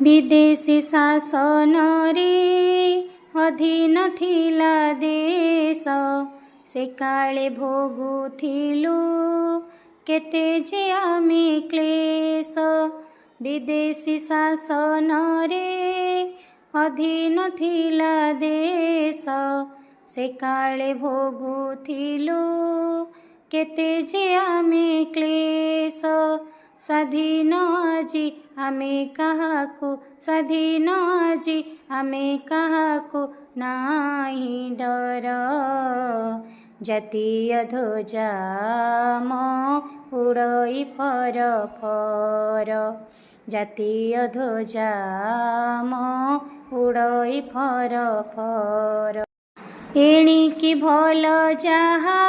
विदेशी शासन रे अधीन थिला देश से काले भोगुथिलु केते जे आमे क्लेश। विदेशी शासन रे अधीन थिला देश से काले भोगुथिलु केते जे आमे क्लेश। स्वाधीन आजी आमे काहाकु स्वाधीन आजी आमे काहाकु नाही डर। जातीय ध्वजा म उड़ई फर फर जातीय ध्वजा म उड़ई फर फर। एणिकी भल जाहा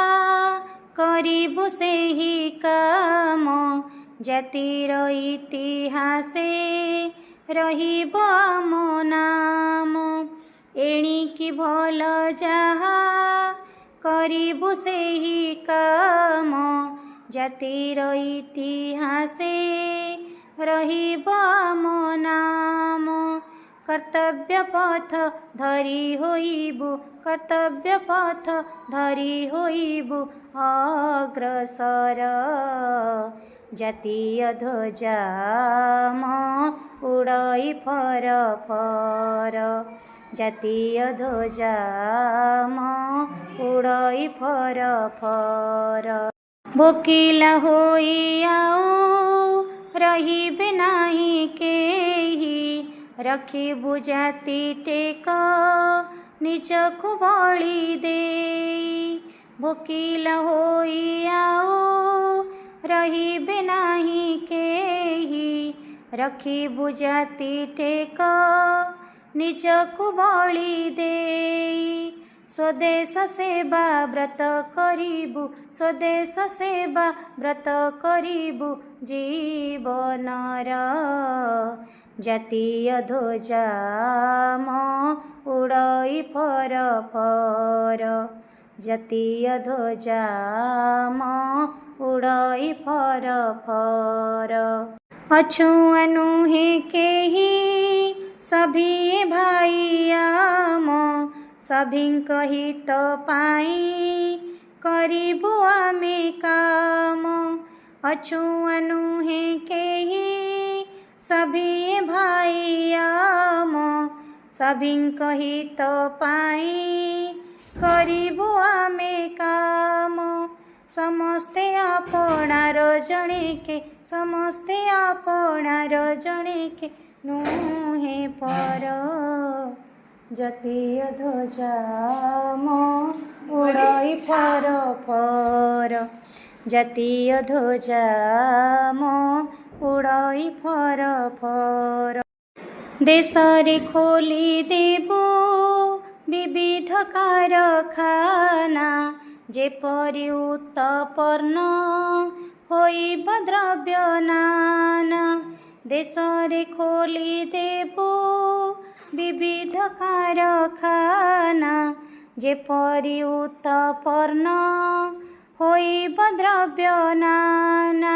करिबु सेही काम जातिर इतिहासे रहिब आम नाम। एणिकी भल जाहा करिबु सेही काम जातिर इतिहासे रहिब आम नाम। कर्तव्य पथ धरी होइबु कर्तव्य पथ धरी होइबु अग्रसर। जातीय ध्वजा म उड़ई फर फर जातीय ध्वजा म उड़ई फर फर। भोकिला होई आऊ रहिबे नाही केही रखिबु जाति टेक निजकु बळी देई। भोकिला होई आऊ रहिबे नाही केही रखिबु जाति टेक निजकु बळी देई। स्वदेश सेवा व्रत करिबु स्वदेश सेवा व्रत करिबु जीवनर। जातीय ध्वजा म उड़ई फर फर जातीय ध्वजा म उड़ई फर फर। अछुअनु हे केही सभी भाई आम सभिंक हित पाई करिबु आमे काम। अछुअनु हे केही सभी भाई आम सभिंक हित पाई करिबु आमे काम। समस्ते आपणार जणेके समस्ते आपणार जणेके नुहे पर। जातीय ध्वजा म उड़ई फर फर जातीय ध्वजा म उड़ई फर फर। देशरे खोली देबु विविध कारखाना जेपरि उत्पन्न होइब द्रव्य नाना। देशरे खोली देबु विविध कारखाना जेपरि उत्पन्न होइब द्रव्य नाना।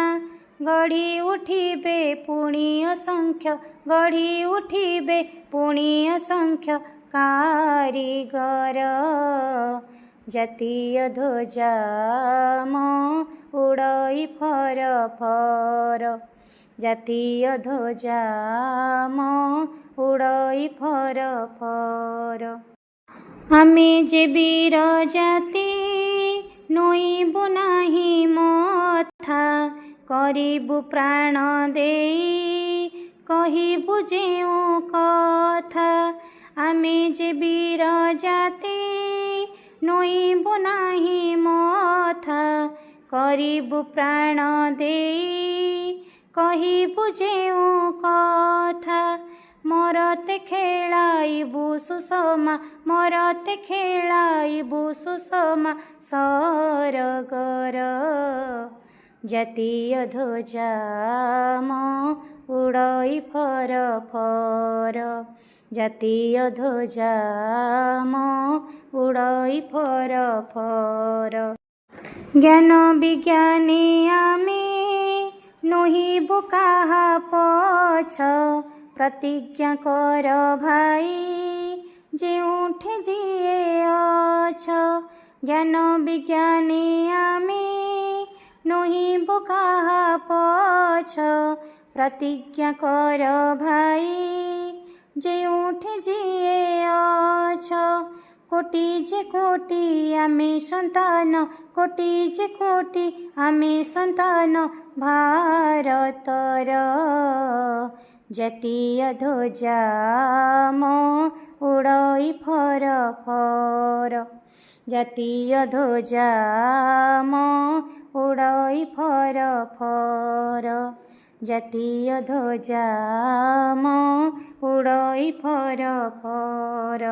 गढ़ी उठिबे पुणी असंख्य गढ़ी उठिबे पुणी असंख्य कारीगर। जातीय ध्वजा म उड़ई फर फर जातीय ध्वजा म उड़ई फर फर। आमे जे वीर जाति नोइबु नाही मथा करिबु प्राण देई कहिबु जेउ कथा। आमे जे वीर जाति नोइबु नाही मथा करिबु प्राण देई कहिबु जेउ कथा। मरते खेलाइबु सुषमा मरते खेलाइबु सुषमा सरगर। जातीय ध्वजा म उड़ई फर फर जातीय ध्वजा म उड़ई फर फर। ज्ञान विज्ञाने आमे नोहिबु काहा पछ प्रतिज्ञा कर भाई जेउठे जिए अछ ज्ञान विज्ञानी आमे नहिबो काहा पछ प्रतिज्ञा कर भाई जेउठे जिए अछ कोटि जे कोटि आमे सन्तान कोटि जे कोटि आमे सन्तान भारतर जातीय ध्वजा म उडै फर फर जातीय ध्वजा म उडै फर फर जातीय ध्वजा म उडै फर फर।